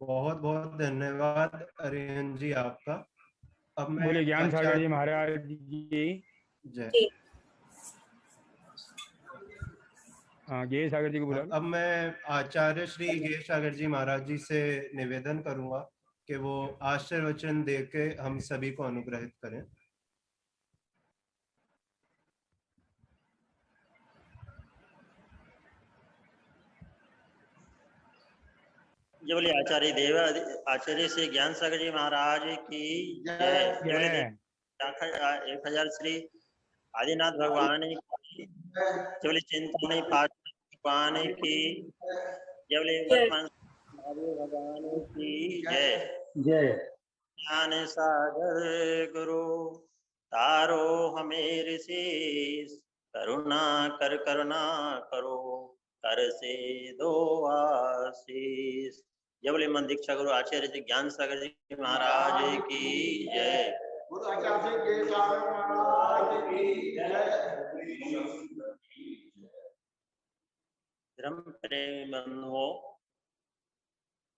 बहुत बहुत धन्यवाद अरियन जी आपका। अब मैं बोले ज्ञान सागर जी आचार्य महाराज की। जय। जी। हाँ, जय सागर जी को बुला लो। अब मैं आचार्य श्री गे सागर जी महाराज जी से निवेदन करूंगा कि वो आशीर्वचन दे के हम सभी को अनुग्रहित करें। जय बोले आचार्य देव आचार्य श्री ज्ञान सागर जी महाराज की जय। जय बोले जय 1000 श्री आदिनाथ भगवान की जय। बोले चिंतामणि पाठ भगवान की जय। बोले जय। वर्तमान महादेव भगवान की जय। जय। ज्ञान सागर गुरु तारो हमें शीस करुणा करो कर से दो आशीष। जय बोले मन दीक्षा गुरु आचार्य जी ज्ञान सागर जी महाराज की जय। धर्म प्रेम बंधुओं,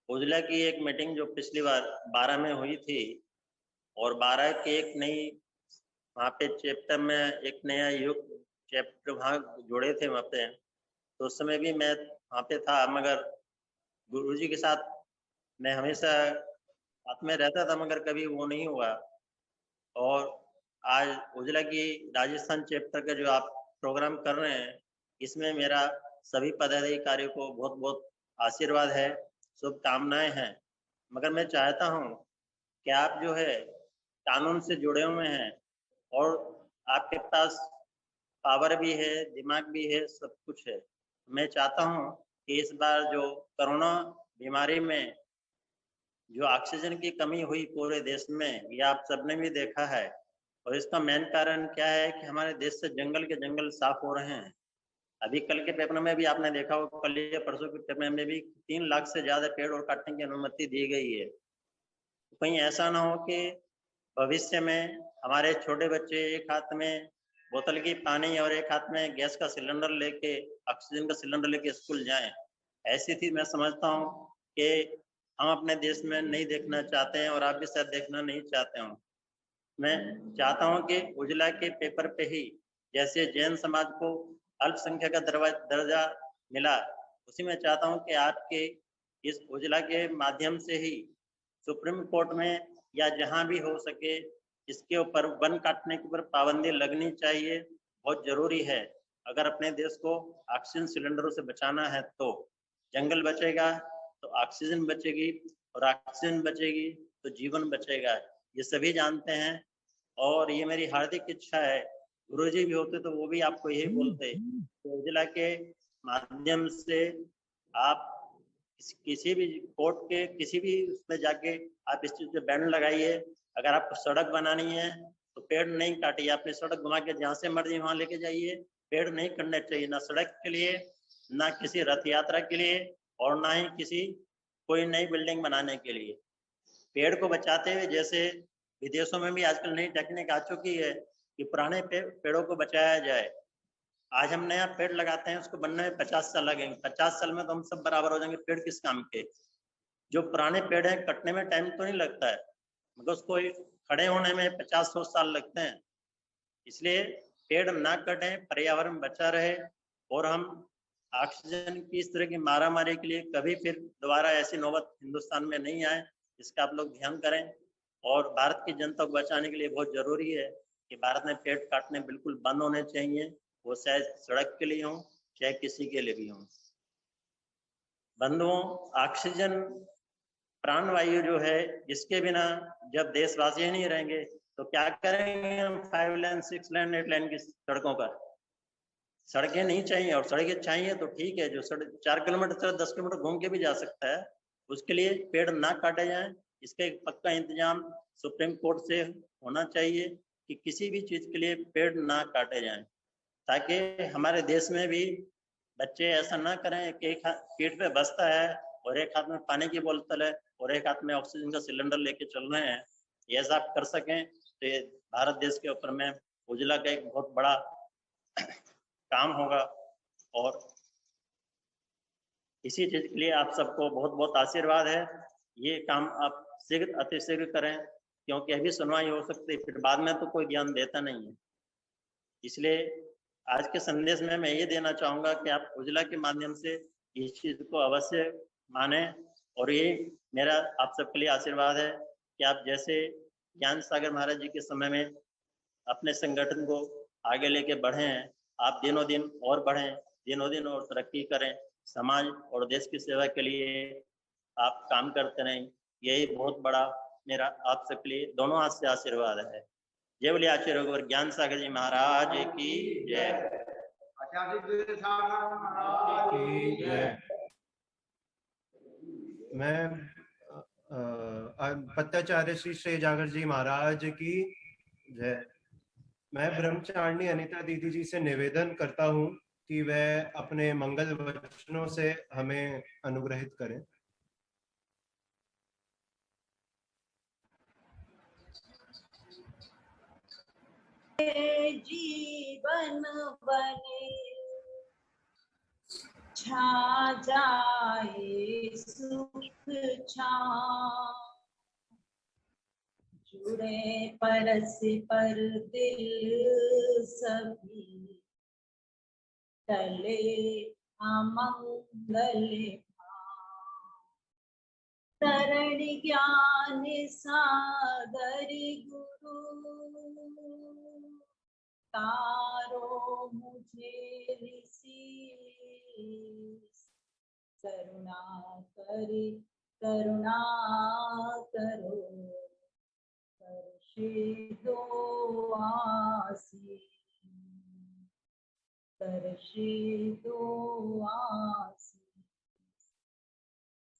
उजला की एक मीटिंग जो पिछली बार 12 में हुई थी और 12 की एक नई वहाँ पे चैप्टर में एक नया युग चैप्टर वहाँ जोड़े थे वहाँ पे। तो उस समय भी मैं वहाँ पे था, मगर गुरुजी के साथ मैं हमेशा साथ में रहता था, मगर कभी वो नहीं हुआ। और आज उजला की राजस्थान चैप्टर का जो आप प्रोग्राम कर रहे हैं, इसमें मेरा सभी पदाधिकारियों को बहुत बहुत आशीर्वाद है, शुभकामनाएं हैं। मगर मैं चाहता हूँ कि आप जो है कानून से जुड़े हुए हैं और आपके पास पावर भी है, दिमाग भी है, सब कुछ है। मैं चाहता हूँ कि इस बार जो कोरोना बीमारी में जो ऑक्सीजन की कमी हुई पूरे देश में, ये आप सबने भी देखा है। और इसका मेन कारण क्या है कि हमारे देश से जंगल के जंगल साफ हो रहे हैं। अभी कल के पेपर में भी आपने देखा हो, कल या परसों के पेपर में भी 3 लाख से ज्यादा पेड़ और काटने की अनुमति दी गई है। तो कहीं ऐसा ना हो कि भविष्य में हमारे छोटे बच्चे एक हाथ में बोतल की पानी और एक हाथ में गैस का सिलेंडर लेके, ऑक्सीजन का सिलेंडर लेके स्कूल जाएं। ऐसी थी, मैं समझता हूँ कि हम अपने देश में नहीं देखना चाहते हैं और आप भी शायद देखना नहीं चाहते हो। मैं चाहता हूँ कि उजला के पेपर पे ही जैसे जैन समाज को अल्पसंख्यक का दर्जा मिला, उसी में चाहता हूँ कि आपके इस उजला के माध्यम से ही सुप्रीम कोर्ट में या जहां भी हो सके इसके ऊपर वन काटने के ऊपर पाबंदी लगनी चाहिए, बहुत जरूरी है। अगर अपने देश को ऑक्सीजन सिलेंडरों से बचाना है तो जंगल बचेगा तो ऑक्सीजन बचेगी, और ऑक्सीजन बचेगी तो जीवन बचेगा, ये सभी जानते हैं। और ये मेरी हार्दिक इच्छा है, गुरुजी भी होते तो वो भी आपको यही बोलते। तो उजला के माध्यम से आप किसी भी कोर्ट के किसी भी उसमें जाके आप इस चीज पे बैन लगाइए। अगर आपको सड़क बनानी है तो पेड़ नहीं काटिए, आपने सड़क घुमा के जहां से मर्जी वहां लेके जाइए। पेड़ नहीं करने चाहिए, ना सड़क के लिए, ना किसी रथ यात्रा के लिए, और ना ही किसी कोई नई बिल्डिंग बनाने के लिए। पेड़ को बचाते हुए, जैसे विदेशों में भी आजकल नई टेक्निक आ चुकी है कि पुराने पेड़ों को बचाया जाए। आज हम नया पेड़ लगाते हैं, उसको बनने में 50 साल लगेंगे। 50 साल में तो हम सब बराबर हो जाएंगे, पेड़ किस काम के। जो पुराने पेड़ हैं कटने में टाइम तो नहीं लगता है, मगर उसको खड़े होने में 50-100 साल लगते हैं। इसलिए पेड़ ना कटें, पर्यावरण बचा रहे, और हम ऑक्सीजन की इस तरह की मारामारी के लिए कभी फिर दोबारा ऐसी नौबत हिंदुस्तान में नहीं आए, इसका आप लोग ध्यान करें। और भारत की जनता को बचाने के लिए बहुत जरूरी है कि भारत में पेड़ काटने बिल्कुल बंद होने चाहिए, वो चाहे सड़क के लिए हो चाहे किसी के लिए भी हो। बंधुओं, ऑक्सीजन प्राणवायु जो है, इसके बिना जब देशवासी नहीं रहेंगे तो क्या करेंगे हम 5 लेन 6 लेन 8 लेन की सड़कों पर। सड़कें नहीं चाहिए, और सड़कें चाहिए तो ठीक है, जो सड़क 4 किलोमीटर से 10 किलोमीटर घूम के भी जा सकता है, उसके लिए पेड़ ना काटे जाएं। इसका एक पक्का इंतजाम सुप्रीम कोर्ट से होना चाहिए कि किसी भी चीज के लिए पेड़ ना काटे जाएं, ताकि हमारे देश में भी बच्चे ऐसा ना करें कि एक पीठ पे बस्ता है और एक हाथ में पानी की बोतल है और एक हाथ में ऑक्सीजन का सिलेंडर लेके चल रहे हैं। ये ऐसा आप कर सकें तो ये भारत देश के ऊपर में उजला का एक बहुत बड़ा काम होगा। और इसी चीज के लिए आप सबको बहुत बहुत आशीर्वाद है। ये काम आप शीघ्र अतिशीघ्र करें, क्योंकि अभी सुनवाई हो सकती है, फिर बाद में तो कोई ध्यान देता नहीं है। इसलिए आज के संदेश में मैं ये देना चाहूंगा कि आप उजला के माध्यम से इस चीज को अवश्य माने, और ये मेरा आप सबके लिए आशीर्वाद है कि आप जैसे ज्ञान सागर महाराज जी के समय में अपने संगठन को आगे लेके बढ़े हैं, आप दिनों दिन और बढ़ें, दिनों दिन और तरक्की करें, समाज और देश की सेवा के लिए आप काम करते रहें। यही बहुत बड़ा मेरा आप सबके लिए दोनों हाथ से आशीर्वाद है। जय बोले आचार्य गुरु ज्ञान सागर जी महाराज की जय। मैं पत्ताचार्य श्री जागर जी महाराज की जय। मैं ब्रह्मचारिणी अनीता दीदी जी से निवेदन करता हूँ कि वह अपने मंगल वचनों से हमें अनुग्रहित करें। जीवन बने छा जाए सुख छा, जुड़े परस पर दिल सभी, टले अमंगल तरण ज्ञान सागर गुरु, तारो मुझे ऋषि करुणा करे, करुणा करो दो आसी, दो आसी।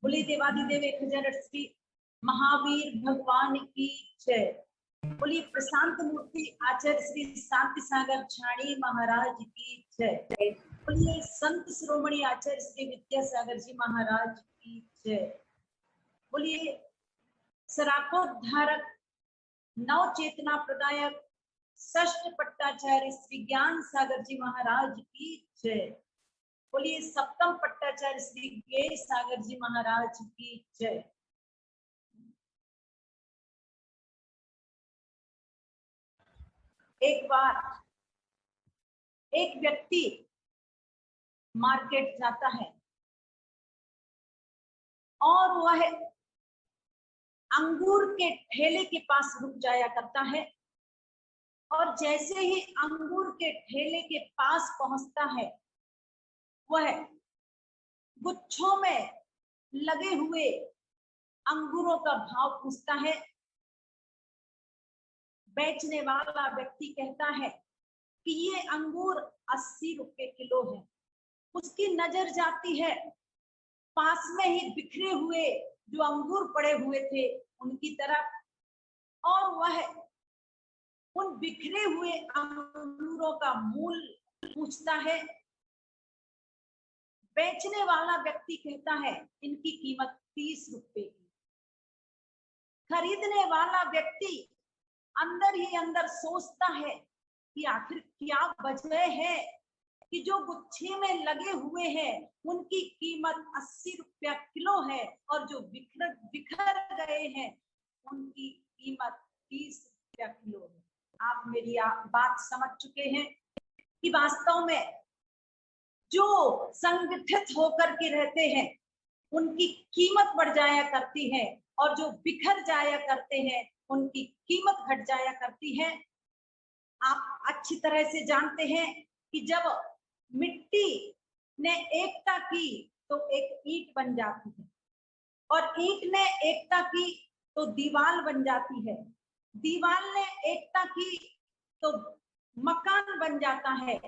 बोले देवादिदेव 1008 श्री महावीर भगवान की जय। बोलिए प्रशांत मूर्ति आचार्य श्री शांति सागर छाणी महाराज की जय। बोलिए संत शिरोमणि आचार्य श्री विद्यासागर जी महाराज की जय। बोलिए सराकोद्धारक नव चेतना प्रदायक षष्ठ पट्टाचार्य श्री ज्ञान सागर जी महाराज की जय। बोलिए सप्तम पट्टाचार्य श्री ज्ञेय सागर जी महाराज की जय। एक बार एक व्यक्ति मार्केट जाता है और वह अंगूर के ठेले के पास रुक जाया करता है, और जैसे ही अंगूर के ठेले के पास पहुंचता है, वह गुच्छों में लगे हुए अंगूरों का भाव पूछता है। बेचने वाला व्यक्ति कहता है कि ये अंगूर 80 रुपए किलो है। उसकी नजर जाती है पास में ही बिखरे हुए जो अंगूर पड़े हुए थे उनकी तरफ, और वह उन बिखरे हुए अंगूरों का मूल पूछता है। बेचने वाला व्यक्ति कहता है इनकी कीमत 30 रुपए की। खरीदने वाला व्यक्ति अंदर ही अंदर सोचता है कि आखिर क्या वजह है कि जो गुच्छे में लगे हुए हैं उनकी कीमत 80 रुपया किलो है, और जो बिखर गए हैं उनकी कीमत 30 रुपया किलो है। आप मेरी बात समझ चुके हैं कि वास्तव में जो संगठित होकर के रहते हैं उनकी कीमत बढ़ जाया करती है, और जो बिखर जाया करते हैं उनकी कीमत घट जाया करती है। आप अच्छी तरह से जानते हैं कि जब मिट्टी ने एकता की तो एक ईंट बन जाती है, और ईंट ने एकता की तो दीवार बन जाती है, दीवार ने एकता की तो मकान बन जाता है।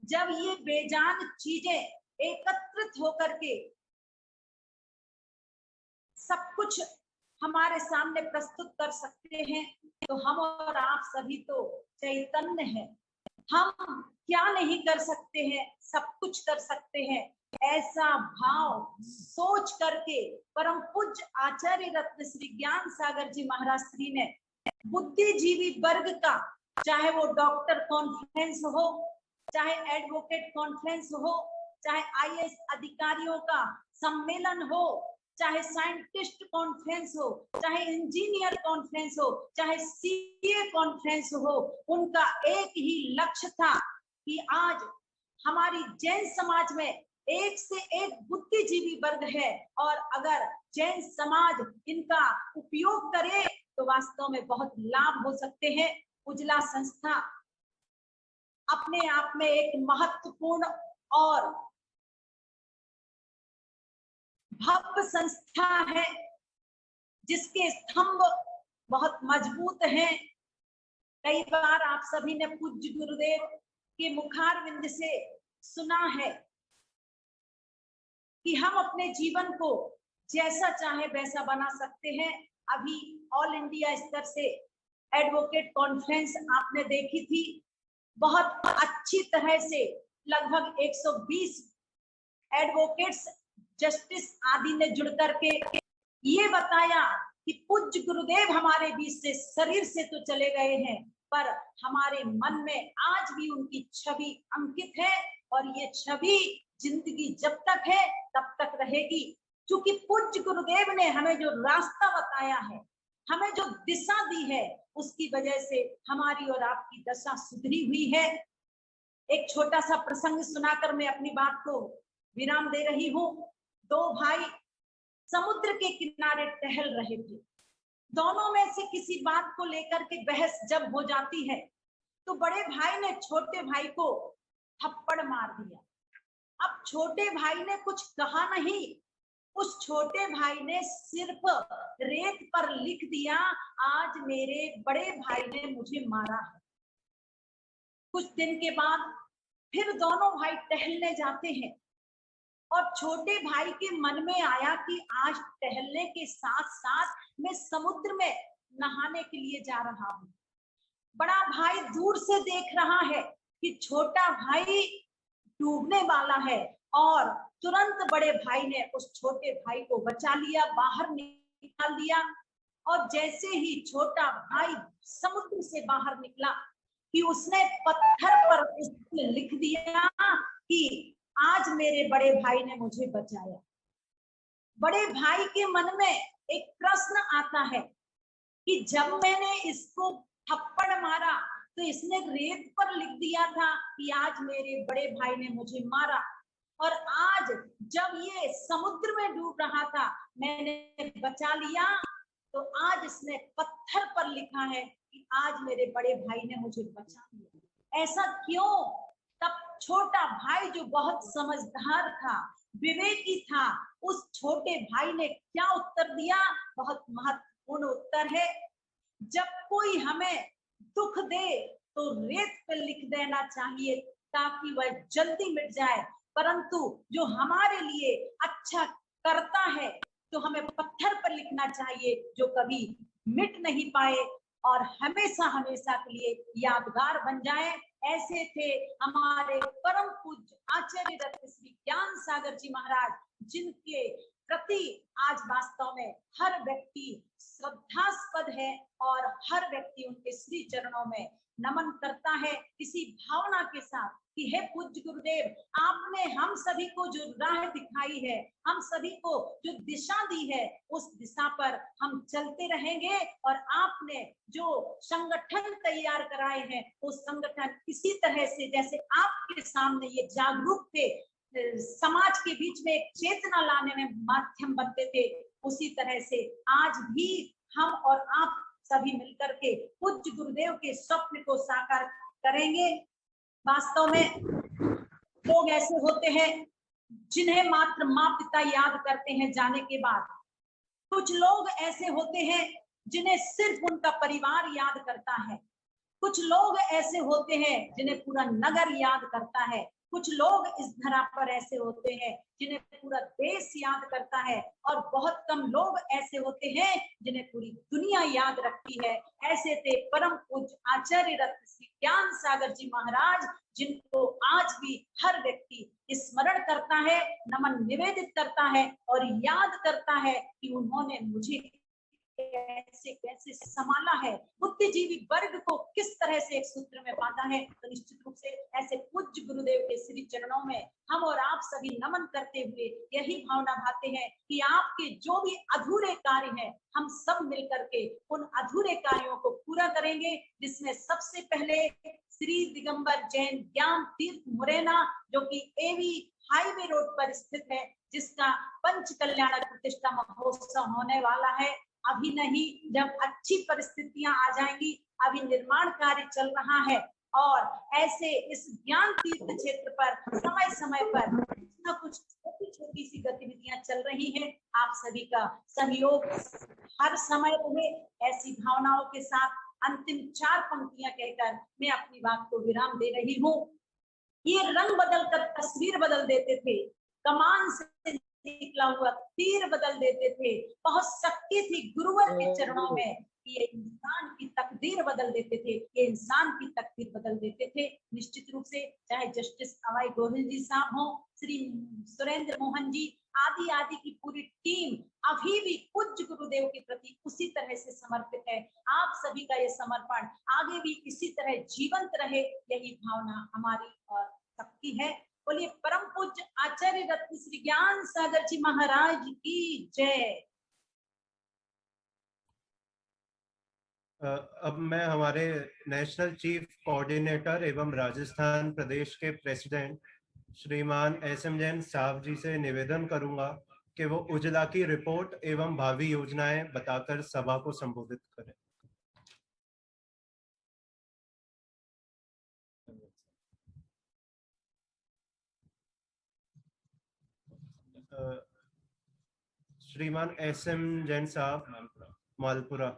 जब ये बेजान चीजें एकत्रित होकर के सब कुछ हमारे सामने प्रस्तुत कर सकते हैं, तो हम और आप सभी तो चैतन्य हैं। हम क्या नहीं कर सकते हैं, सब कुछ कर सकते हैं। ऐसा भाव सोच करके परम पूज्य आचार्य रत्न श्री ज्ञान सागर जी महाराज श्री ने बुद्धिजीवी वर्ग का, चाहे वो डॉक्टर कॉन्फ्रेंस हो, चाहे एडवोकेट कॉन्फ्रेंस हो, चाहे आईएएस अधिकारियों का सम्मेलन हो, चाहे साइंटिस्ट कॉन्फ्रेंस हो, चाहे इंजीनियर कॉन्फ्रेंस हो, चाहे सीए कॉन्फ्रेंस हो, उनका एक ही लक्ष्य था कि आज हमारी जैन समाज में एक से एक बुद्धिजीवी वर्ग है, और अगर जैन समाज इनका उपयोग करे तो वास्तव में बहुत लाभ हो सकते हैं। उजला संस्था अपने आप में एक महत्वपूर्ण और भव्य संस्था है, जिसके स्तंभ बहुत मजबूत हैं। कई बार आप सभी ने पूज्य गुरुदेव के मुखारविंद से सुना है कि हम अपने जीवन को जैसा चाहे वैसा बना सकते हैं। अभी ऑल इंडिया स्तर से एडवोकेट कॉन्फ्रेंस आपने देखी थी, बहुत अच्छी तरह से लगभग 120 एडवोकेट्स, जस्टिस आदि ने जुड़ करके ये बताया कि पूज्य गुरुदेव हमारे बीच से शरीर से तो चले गए हैं, पर हमारे मन में आज भी उनकी छवि अंकित है, और ये छवि जिंदगी जब तक है तब तक रहेगी। क्योंकि पूज्य गुरुदेव ने हमें जो रास्ता बताया है, हमें जो दिशा दी है, उसकी वजह से हमारी और आपकी दशा सुधरी हुई है। एक छोटा सा प्रसंग सुनाकर मैं अपनी बात को विराम दे रही हूँ। दो भाई समुद्र के किनारे टहल रहे थे। दोनों में से किसी बात को लेकर के बहस जब हो जाती है तो बड़े भाई ने छोटे भाई को थप्पड़ मार दिया। अब छोटे भाई ने कुछ कहा नहीं, उस छोटे भाई ने सिर्फ रेत पर लिख दिया, आज मेरे बड़े भाई ने मुझे मारा है। कुछ दिन के बाद फिर दोनों भाई टहलने जाते हैं, और छोटे भाई के मन में आया कि आज टहलने के साथ साथ मैं समुद्र में नहाने के लिए जा रहा हूँ। बड़ा भाई दूर से देख रहा है कि छोटा भाई डूबने वाला है, और तुरंत बड़े भाई ने उस छोटे भाई को बचा लिया, बाहर निकाल दिया। और जैसे ही छोटा भाई समुद्र से बाहर निकला कि उसने पत्थर पर लिख दिया कि आज मेरे बड़े भाई ने मुझे बचाया। बड़े भाई के मन में एक प्रश्न आता है कि जब मैंने इसको थप्पड़ मारा तो इसने रेत पर लिख दिया था कि आज मेरे बड़े भाई ने मुझे मारा, और आज जब ये समुद्र में डूब रहा था मैंने बचा लिया, तो आज इसने पत्थर पर लिखा है कि आज मेरे बड़े भाई ने मुझे बचा लिया। ऐसा क्यों? तब छोटा भाई जो बहुत समझदार था, विवेकी था, उस छोटे भाई ने क्या उत्तर दिया? बहुत महत्वपूर्ण उत्तर है। जब कोई हमें दुख दे तो रेत पे लिख देना चाहिए ताकि वह जल्दी मिट जाए, परंतु जो हमारे लिए अच्छा करता है तो हमें पत्थर पर लिखना चाहिए, जो कभी मिट नहीं पाए और हमेशा हमेशा के लिए यादगार बन जाए। ऐसे थे हमारे परम पूज्य आचार्य रत्न श्री ज्ञान सागर जी महाराज, जिनके प्रति आज वास्तव में हर व्यक्ति श्रद्धास्पद है और हर व्यक्ति उनके श्री चरणों में नमन करता है इसी भावना के साथ कि हे पूज्य गुरुदेव, आपने हम सभी को जो राह दिखाई है, हम सभी को जो दिशा दी है, उस दिशा पर हम चलते रहेंगे। और आपने जो संगठन तैयार कराए हैं, वो संगठन इसी तरह से जैसे आपके सामने ये जागरूक थे, समाज के बीच में एक चेतना लाने में माध्यम बनते थे, उसी तरह से आज भी हम और आप सभी मिलकर के पूज्य गुरुदेव के स्वप्न को साकार करेंगे। वास्तव में लोग ऐसे होते हैं जिन्हें मात्र माँ पिता याद करते हैं जाने के बाद, कुछ लोग ऐसे होते हैं जिन्हें सिर्फ उनका परिवार याद करता है, कुछ लोग ऐसे होते हैं जिन्हें पूरा नगर याद करता है, कुछ लोग इस धरा पर ऐसे होते हैं जिन्हें पूरा देश याद करता है, और बहुत कम लोग ऐसे होते हैं जिन्हें पूरी दुनिया याद रखती है। ऐसे थे परम पूज्य आचार्य रत्न श्री ज्ञान सागर जी महाराज, जिनको आज भी हर व्यक्ति स्मरण करता है, नमन निवेदित करता है और याद करता है कि उन्होंने मुझे कैसे कैसे संभाला है, बुद्धिजीवी वर्ग को किस तरह से एक सूत्र में बांधा है। तो निश्चित रूप से ऐसे पूज्य गुरुदेव के श्री चरणों में हम और आप सभी नमन करते हुए यही भावना भाते हैं कि आपके जो भी अधूरे कार्य हैं, हम सब मिलकर के उन अधूरे कार्यों को पूरा करेंगे, जिसमें सबसे पहले श्री दिगंबर जैन ज्ञान तीर्थ मुरैना, जो कि एवी हाईवे रोड पर स्थित है, जिसका पंच कल्याणक प्रतिष्ठा महोत्सव होने वाला है। अभी नहीं, जब अच्छी परिस्थितियां आ जाएंगी, अभी निर्माण कार्य चल रहा है और ऐसे इस ज्ञान तीर्थ क्षेत्र पर समय समय पर कुछ छोटी छोटी सी गतिविधियां चल रही हैं। आप सभी का सहयोग हर समय रहे। ऐसी भावनाओं के साथ अंतिम 4 पंक्तियां कहकर मैं अपनी बात को विराम दे रही हूँ। ये रंग बदल कर तस्वीर बदल देते थे, कमान से निकला हुआ तीर बदल देते थे, बहुत शक्ति थी गुरुवर के चरणों में। ये इंसान की तकदीर बदल देते थे, ये इंसान की तकदीर बदल देते थे। निश्चित रूप से चाहे जस्टिस अवाई गोहिल जी साहब हो, श्री सुरेंद्र मोहन जी, आदि आदि की पूरी टीम अभी भी पूज्य गुरुदेव के प्रति उसी तरह से समर्पित है। आप सभी का ये समर्पण आगे भी इसी तरह जीवंत रहे, यही भावना हमारी और सबकी है। बोलिए परम पूज्य आचार्य रत्न श्री ज्ञान सागर जी महाराज की जय। अब मैं हमारे नेशनल चीफ कोऑर्डिनेटर एवं राजस्थान प्रदेश के प्रेसिडेंट श्रीमान SM जैन साहब जी से निवेदन करूंगा कि वो उजला की रिपोर्ट एवं भावी योजनाएं बताकर सभा को संबोधित करें। श्रीमान SM जैन साहब, मालपुरा।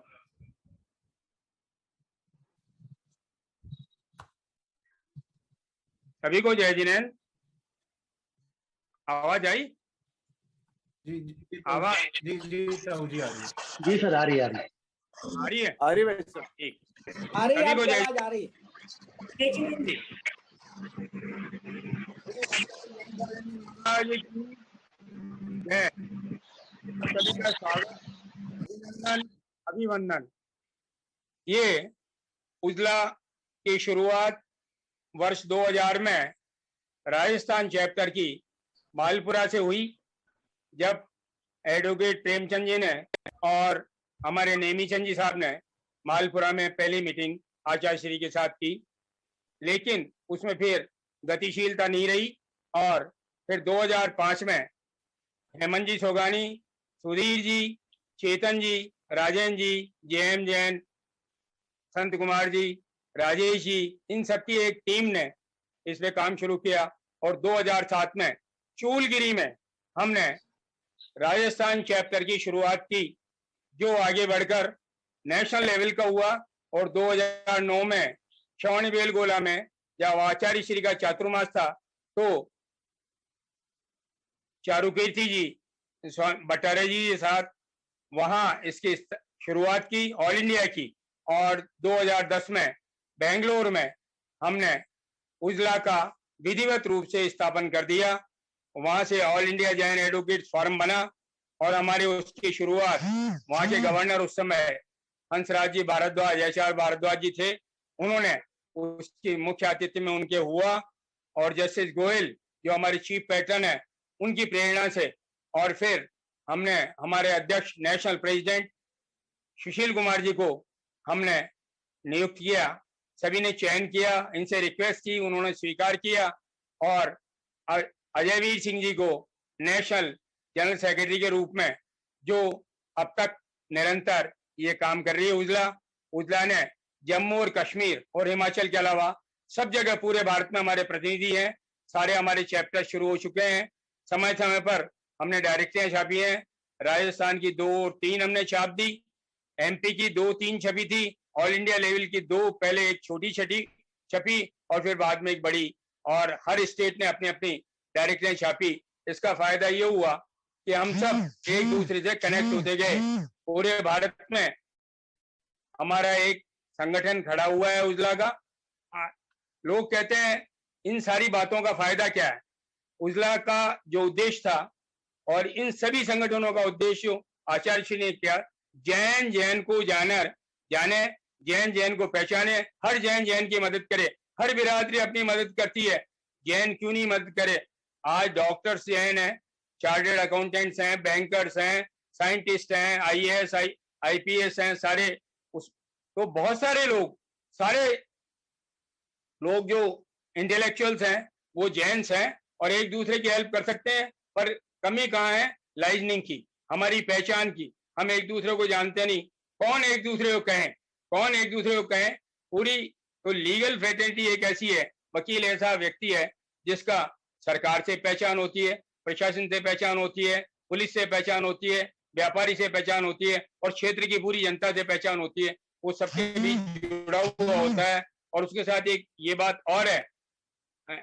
सभी को जय जिनेन्द्र। आवाज आई? जी आवाज जी साहू जी आ रही है। जी सर, आ रही है आ रही है भाई सर, ठीक। आ रही सभी को जय है, आ रही है। सभी का स्वागत, अभिनंदन। ये उजला की शुरुआत वर्ष 2000 में राजस्थान चैप्टर की मालपुरा से हुई, जब एडवोकेट प्रेमचंद जी ने और हमारे नेमीचंद जी साहब ने मालपुरा में पहली मीटिंग आचार्य श्री के साथ की, लेकिन उसमें फिर गतिशीलता नहीं रही। और फिर 2005 में हेमंत जी सोगानी, सुधीर जी, चेतन जी, राजेंद्र जी, JM जैन, संत कुमार जी, राजेश जी, इन सबकी एक टीम ने इस पे काम शुरू किया। और 2007 में चूलगिरी में हमने राजस्थान चैप्टर की शुरुआत की, जो आगे बढ़कर नेशनल लेवल का हुआ। और 2009 में श्रवणी बेलगोला में जब आचार्य श्री का चातुर्मास था, तो चारुकीर्ति जी, भट्टारे जी के साथ वहां इसकी शुरुआत की, ऑल इंडिया की। और 2010 में बेंगलोर में हमने उजला का विधिवत रूप से स्थापन कर दिया। वहां से all India Jain advocate forum बना और हमारी उसकी शुरुआत वहां के गवर्नर उस समय हंसराज जी भारद्वाज, HR भारद्वाज जी थे, उन्होंने उसकी मुख्य आतिथ्य में उनके हुआ। और जस्टिस गोयल जो हमारे चीफ पैटर्न है, उनकी प्रेरणा से, और फिर हमने हमारे अध्यक्ष नेशनल प्रेसिडेंट सुशील कुमार जी को हमने नियुक्त किया। सभी ने चयन किया, इनसे रिक्वेस्ट की, उन्होंने स्वीकार किया। और अजयवीर सिंह जी को नेशनल जनरल सेक्रेटरी के रूप में, जो अब तक निरंतर ये काम कर रही है उजला ने जम्मू और कश्मीर और हिमाचल के अलावा सब जगह पूरे भारत में हमारे प्रतिनिधि हैं। सारे हमारे चैप्टर शुरू हो चुके हैं। समय समय पर हमने डायरेक्टरियां छापी हैं। राजस्थान की 2 और 3 हमने छाप दी, MP की 2-3 छपी थी, ऑल इंडिया लेवल की 2, पहले एक छोटी छपी और फिर बाद में एक बड़ी। और हर स्टेट ने अपनी अपनी डायरेक्टरियां छापी। इसका फायदा ये हुआ कि हम सब एक दूसरे से कनेक्ट होते गए। पूरे भारत में हमारा एक संगठन खड़ा हुआ है उजला का। लोग कहते हैं इन सारी बातों का फायदा क्या है? उजला का जो उद्देश्य था और इन सभी संगठनों का उद्देश्य आचार्य श्री ने क्या, जैन को जाने, जैन को पहचाने, हर जैन की मदद करे। हर बिरादरी अपनी मदद करती है, जैन क्यों नहीं मदद करे? आज डॉक्टर्स जैन हैं, चार्टर्ड अकाउंटेंट्स हैं, बैंकर्स हैं, साइंटिस्ट हैं, IAS IPS हैं, सारे तो बहुत सारे लोग जो इंटेलेक्चुअल्स हैं वो जैन्स हैं और एक दूसरे की हेल्प कर सकते हैं। पर कमी कहाँ है? लाइजनिंग की, हमारी पहचान की। हम एक दूसरे को जानते नहीं, कौन एक दूसरे को कहें? पूरी तो लीगल फ्रेटर्निटी एक ऐसी है, वकील ऐसा व्यक्ति है जिसका सरकार से पहचान होती है, प्रशासन से पहचान होती है, पुलिस से पहचान होती है, व्यापारी से पहचान होती है और क्षेत्र की पूरी जनता से पहचान होती है। वो सबके बीच जुड़ा हुआ होता है। और उसके साथ एक ये बात और है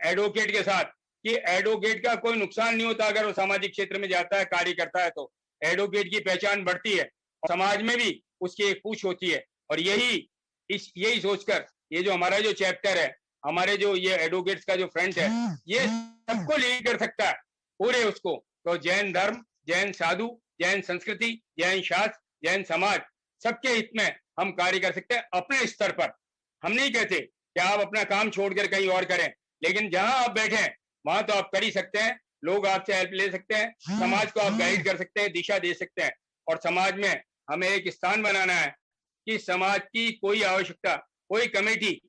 एडवोकेट के साथ, कि एडवोकेट का कोई नुकसान नहीं होता अगर वो सामाजिक क्षेत्र में जाता है, कार्य करता है, तो एडवोकेट की पहचान बढ़ती है और समाज में भी उसकी एक पूछ होती है। और यही सोचकर ये जो हमारा जो चैप्टर है, हमारे जो ये एडवोकेट्स का जो फ्रंट है, ये सबको लीड कर सकता है पूरे उसको। तो जैन धर्म, जैन साधु, जैन संस्कृति, जैन शास्त्र, जैन समाज, सबके हित में हम कार्य कर सकते हैं अपने स्तर पर। हम नहीं कहते कि आप अपना काम छोड़कर कहीं और करें, लेकिन जहां आप बैठे हैं वहां तो आप कर ही सकते हैं। लोग आपसे हेल्प ले सकते हैं, समाज को आप गाइड कर सकते हैं, दिशा दे सकते हैं। और समाज में हमें एक स्थान बनाना है कि समाज की कोई आवश्यकता, कोई कमेटी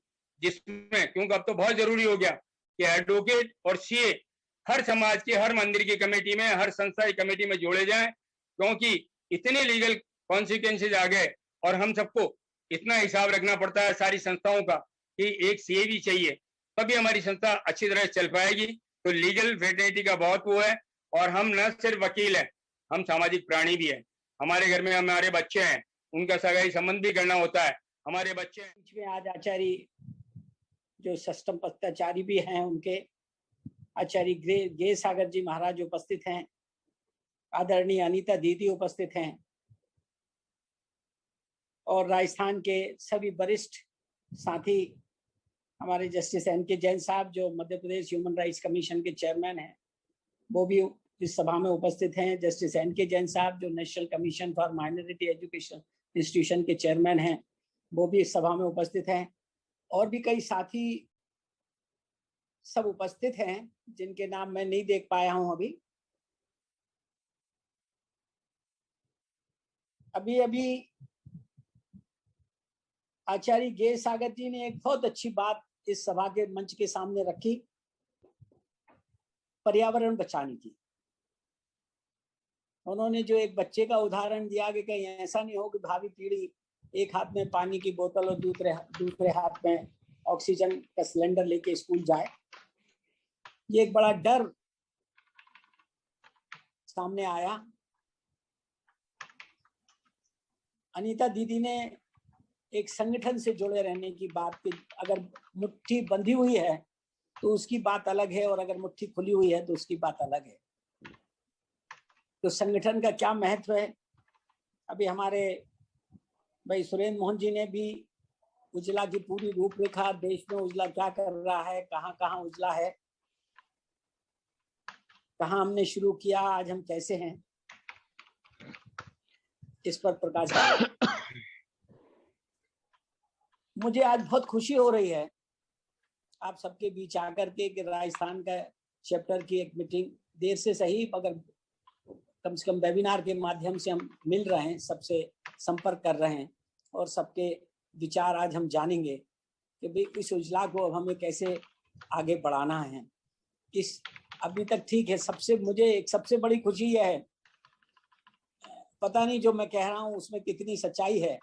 जिसमें, क्योंकि अब तो बहुत जरूरी हो गया कि एडवोकेट और CA हर समाज के, हर मंदिर की कमेटी में, हर संस्था की कमेटी में जोड़े जाएं, क्योंकि इतने लीगल कॉन्सिक्वेंसेज आ गए और हम सबको इतना हिसाब रखना पड़ता है सारी संस्थाओं का कि एक CA भी चाहिए, तभी हमारी संस्था अच्छी तरह चल पाएगी। तो लीगल फ्रेटर्निटी का बहुत वो है। और हम न सिर्फ वकील हैं, हम सामाजिक प्राणी भी हैं। हमारे घर में हमारे बच्चे हैं, उनका सगाई संबंध भी करना होता है। हमारे बच्चे में आज आचार्य जो षष्ठम पत्राचार्य भी हैं, उनके आचार्य गे सागर जी महाराज उपस्थित हैं, आदरणीय अनीता दीदी उपस्थित हैं और राजस्थान के सभी वरिष्ठ साथी, हमारे जस्टिस NK जैन साहब जो Madhya Pradesh human rights commission के चेयरमैन हैं, वो भी इस सभा में उपस्थित हैं। जस्टिस NK जैन साहब जो national commission for minority education institution के चेयरमैन हैं, वो भी इस सभा में उपस्थित हैं। और भी कई साथी सब उपस्थित हैं जिनके नाम मैं नहीं देख पाया हूं अभी आचार्य गे सागर जी ने एक बहुत अच्छी बात इस सभा के मंच के सामने रखी, पर्यावरण बचाने की। उन्होंने जो एक बच्चे का उदाहरण दिया कि कहीं ऐसा नहीं हो कि भावी पीढ़ी एक हाथ में पानी की बोतल और दूसरे हाथ में ऑक्सीजन का सिलेंडर लेके स्कूल जाए। ये एक बड़ा डर सामने आया। अनीता दीदी ने एक संगठन से जुड़े रहने की बात की, अगर मुट्ठी बंधी हुई है तो उसकी बात अलग है और अगर मुट्ठी खुली हुई है तो उसकी बात अलग है। तो संगठन का क्या महत्व है, अभी हमारे भाई सुरेंद्र मोहन जी ने भी उजला की पूरी रूपरेखा, देश में उजला क्या कर रहा है, कहाँ कहाँ उजला है, कहाँ हमने शुरू किया, आज हम कैसे हैं, इस पर प्रकाश डाला। मुझे आज बहुत खुशी हो रही है आप सबके बीच आकर के कि राजस्थान का चैप्टर की एक मीटिंग, देर से सही मगर कम से कम वेबिनार के माध्यम से हम मिल रहे हैं, सबसे संपर्क कर रहे हैं और सबके विचार आज हम जानेंगे कि भाई इस उजला को अब हमें कैसे आगे बढ़ाना है। इस अभी तक ठीक है, मुझे एक सबसे बड़ी खुशी यह है, पता नहीं जो मैं कह रहा हूँ उसमें कितनी सच्चाई है,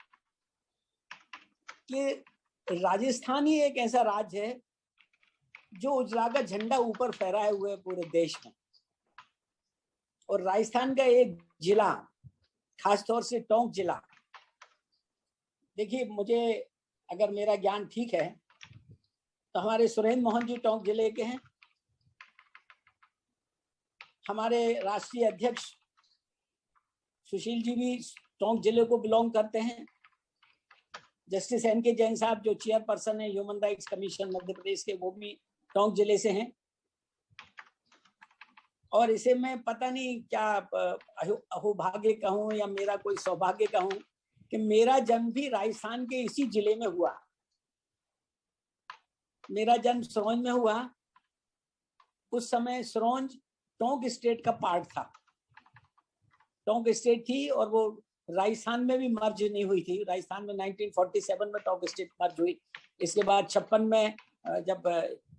कि राजस्थान ही एक ऐसा राज्य है जो उजला का झंडा ऊपर फहराए हुए पूरे देश में। और राजस्थान का एक जिला, खासतौर से टोंक जिला, देखिए मुझे अगर मेरा ज्ञान ठीक है तो हमारे सुरेंद्र मोहन जी टोंक जिले के हैं, हमारे राष्ट्रीय अध्यक्ष सुशील जी भी टोंक जिले को बिलोंग करते हैं, जस्टिस NK जैन साहब जो चेयरपर्सन है human rights commission Madhya Pradesh के, वो भी टोंक जिले से हैं। और इसे मैं पता नहीं क्या अहोभाग्य कहूँ या मेरा कोई सौभाग्य कहूँ कि मेरा जन्म भी राजस्थान के इसी जिले में हुआ। मेरा जन्म सिरोंज में हुआ। उस समय सिरोंज टोंक स्टेट का पार्ट था, टोंक स्टेट थी, और वो राजस्थान में भी मर्ज नहीं हुई थी। राजस्थान में 1947 में टोंक स्टेट मर्ज हुई। इसके बाद 56 में जब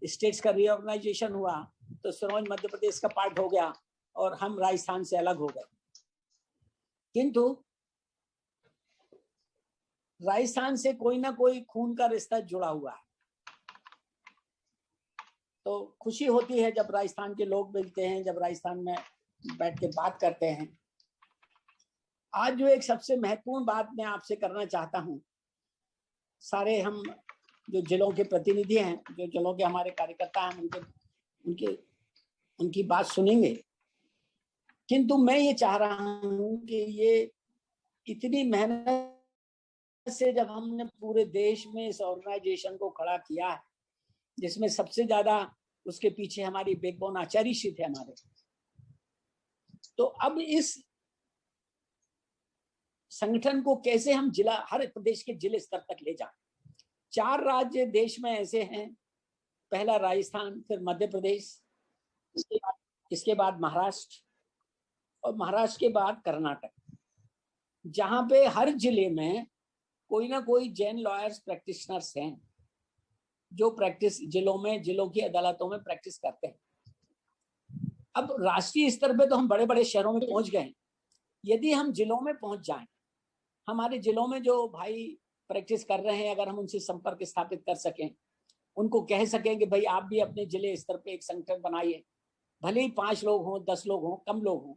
स्टेट्स का रीऑर्गेनाइजेशन हुआ तो सिरोंज मध्य प्रदेश का पार्ट हो गया और हम राजस्थान से अलग हो गए। किंतु राजस्थान से कोई ना कोई खून का रिश्ता जुड़ा हुआ है। तो खुशी होती है जब राजस्थान के लोग मिलते हैं, जब राजस्थान में बैठ के बात करते हैं। आज जो एक सबसे महत्वपूर्ण बात मैं आपसे करना चाहता हूं, सारे हम जो जिलों के प्रतिनिधि हैं, जो जिलों के हमारे कार्यकर्ता हैं, उनकी बात सुनेंगे। किंतु मैं ये चाह रहा हूं कि ये इतनी मेहनत से जब हमने पूरे देश में इस ऑर्गेनाइजेशन को खड़ा किया है, जिसमें सबसे ज्यादा उसके पीछे हमारी बैकबोन आचार्य श्री थे हमारे, तो अब इस संगठन को कैसे हम जिला, हर प्रदेश के जिले स्तर तक ले जाएं। 4 राज्य देश में ऐसे हैं, पहला राजस्थान, फिर मध्य प्रदेश, इसके बाद महाराष्ट्र, और महाराष्ट्र के बाद कर्नाटक, जहां पे हर जिले में कोई ना कोई जैन लॉयर्स प्रैक्टिशनर्स हैं जो प्रैक्टिस जिलों की अदालतों में प्रैक्टिस करते हैं। अब राष्ट्रीय स्तर पे तो हम बड़े बड़े शहरों में पहुंच गए। यदि हम जिलों में पहुंच जाएं, हमारे जिलों में जो भाई प्रैक्टिस कर रहे हैं, अगर हम उनसे संपर्क स्थापित कर सकें, उनको कह सकें कि भाई आप भी अपने जिले स्तर पे एक संगठन बनाइए, भले ही 5 लोग हों, 10 लोग हों, कम लोग हों।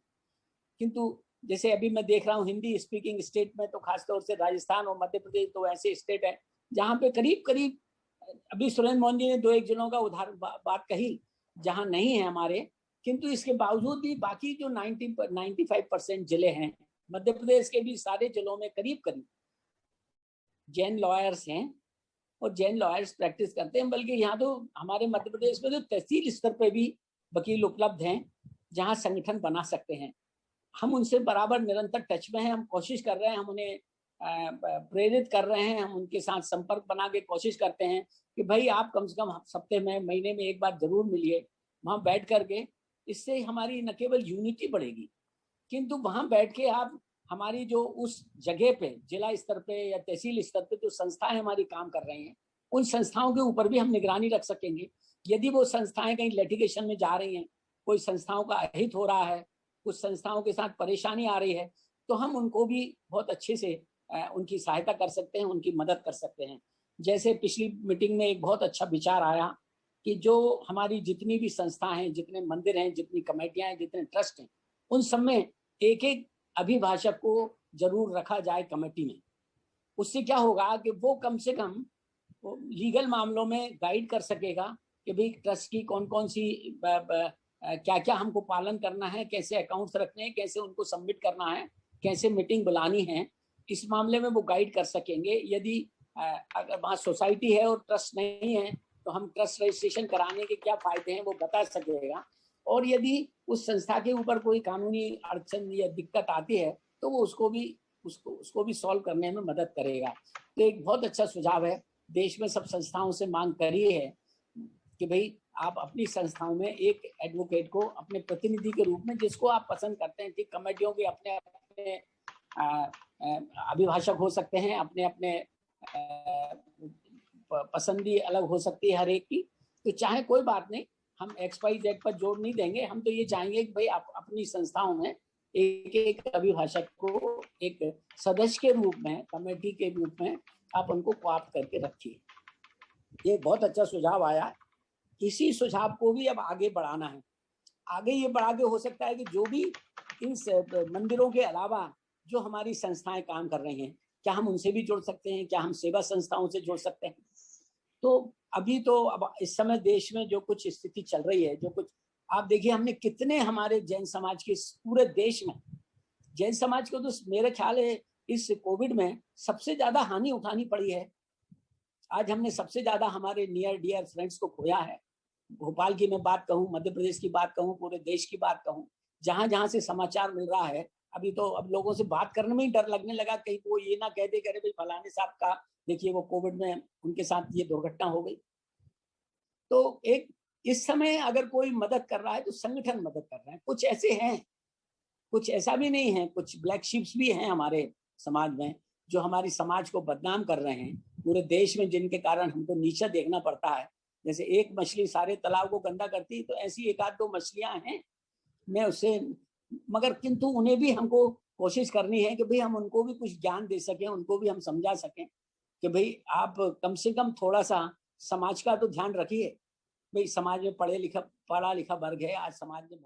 किंतु जैसे अभी मैं देख रहा हूँ हिंदी स्पीकिंग स्टेट में तो खासतौर से राजस्थान और मध्य प्रदेश तो ऐसे स्टेट है जहाँ पे करीब करीब, अभी सुरेंद्र मोहन जी ने 2-1 जिलों का उदाहरण बात कही जहाँ नहीं है हमारे, किंतु इसके बावजूद भी बाकी जो 95% जिले हैं मध्य प्रदेश के भी सारे जिलों में करीब करीब जैन लॉयर्स हैं और जैन लॉयर्स प्रैक्टिस करते हैं। बल्कि यहाँ तो हमारे मध्य प्रदेश में तो तहसील स्तर पे भी वकील उपलब्ध हैं जहाँ संगठन बना सकते हैं। हम उनसे बराबर निरंतर टच में हैं, हम कोशिश कर रहे हैं, हम उन्हें प्रेरित कर रहे हैं, हम उनके साथ संपर्क बना के कोशिश करते हैं कि भाई आप कम से कम हफ्ते में, महीने में एक बार जरूर मिलिए, वहाँ बैठ करके। इससे हमारी न केवल यूनिटी बढ़ेगी, किंतु वहाँ बैठ के आप हमारी जो उस जगह पे जिला स्तर पे या तहसील स्तर पे जो संस्थाएं हमारी काम कर रही हैं, उन संस्थाओं के ऊपर भी हम निगरानी रख सकेंगे। यदि वो संस्थाएं कहीं लिटिगेशन में जा रही हैं, कोई संस्थाओं का अहित हो रहा है, कुछ संस्थाओं के साथ परेशानी आ रही है, तो हम उनको भी बहुत अच्छे से उनकी सहायता कर सकते हैं, उनकी मदद कर सकते हैं। जैसे पिछली मीटिंग में एक बहुत अच्छा विचार आया कि जो हमारी जितनी भी संस्थाएं हैं, जितने मंदिर हैं, जितनी कमेटियां हैं, जितने ट्रस्ट हैं, उन सब में एक एक अभिभाषक को जरूर रखा जाए कमेटी में। उससे क्या होगा कि वो कम से कम लीगल मामलों में गाइड कर सकेगा कि भाई ट्रस्ट की कौन कौन सी क्या क्या हमको पालन करना है, कैसे अकाउंट्स रखने हैं, कैसे उनको सबमिट करना है, कैसे मीटिंग बुलानी है, इस मामले में वो गाइड कर सकेंगे। यदि अगर वहाँ सोसाइटी है और ट्रस्ट नहीं है तो हम ट्रस्ट रजिस्ट्रेशन कराने के क्या फायदे हैं वो बता सकेगा। और यदि उस संस्था के ऊपर कोई कानूनी अड़चन या दिक्कत आती है तो वो उसको भी सॉल्व करने में मदद करेगा। तो एक बहुत अच्छा सुझाव है। देश में सब संस्थाओं से मांग करी है कि भाई आप अपनी संस्थाओं में एक एडवोकेट को अपने प्रतिनिधि के रूप में, जिसको आप पसंद करते हैं, कि कमेटियों के अपने अपने अभिभाषक हो सकते हैं, अपने अपने पसंदी अलग हो सकती है हर एक की, तो चाहे कोई बात नहीं, हम XYZ पर जोर नहीं देंगे। हम तो ये चाहेंगे कि भाई आप अपनी संस्थाओं में एक एक अभिभाषक को एक सदस्य के रूप में, कमेटी के रूप में आप उनको कोऑप्ट करके रखिए। ये बहुत अच्छा सुझाव आया। इसी सुझाव को भी अब आगे बढ़ाना है। आगे ये बढ़ा के हो सकता है कि जो भी इन मंदिरों के अलावा जो हमारी संस्थाएं काम कर रही हैं, क्या हम उनसे भी जुड़ सकते हैं, क्या हम सेवा संस्थाओं से जुड़ सकते हैं। तो अभी तो अब इस समय देश में जो कुछ स्थिति चल रही है, जो कुछ आप देखिए, हमने कितने हमारे जैन समाज के पूरे देश में, जैन समाज को तो मेरे ख्याल है इस कोविड में सबसे ज्यादा हानि उठानी पड़ी है। आज हमने सबसे ज्यादा हमारे नियर डियर फ्रेंड्स को खोया है। भोपाल की मैं बात कहूँ, मध्य प्रदेश की बात कहूँ, पूरे देश की बात कहूँ, जहां जहां से समाचार मिल रहा है, अभी तो अब लोगों से बात करने में ही डर लगने लगा, कहीं वो ये ना कहते करे भाई फलाने साहब का देखिए वो कोविड में उनके साथ ये दुर्घटना हो गई। तो एक इस समय अगर कोई मदद कर रहा है तो संगठन मदद कर रहे हैं। कुछ ऐसे हैं, कुछ ऐसा भी नहीं है, कुछ ब्लैक शिप्स भी हैं हमारे समाज में जो हमारी समाज को बदनाम कर रहे हैं पूरे देश में, जिनके कारण हमको नीचा देखना पड़ता है। जैसे एक मछली सारे तालाब को गंदा करती, तो ऐसी एक आध दो मछलियां हैं मैं उससे, मगर किंतु उन्हें भी हमको कोशिश करनी है कि भाई हम उनको भी कुछ ज्ञान दे सकें, उनको भी हम समझा सकें कि भाई आप कम से कम थोड़ा सा समाज का तो ध्यान रखिए। भाई समाज में पढ़ा लिखा वर्ग है आज समाज में बहुत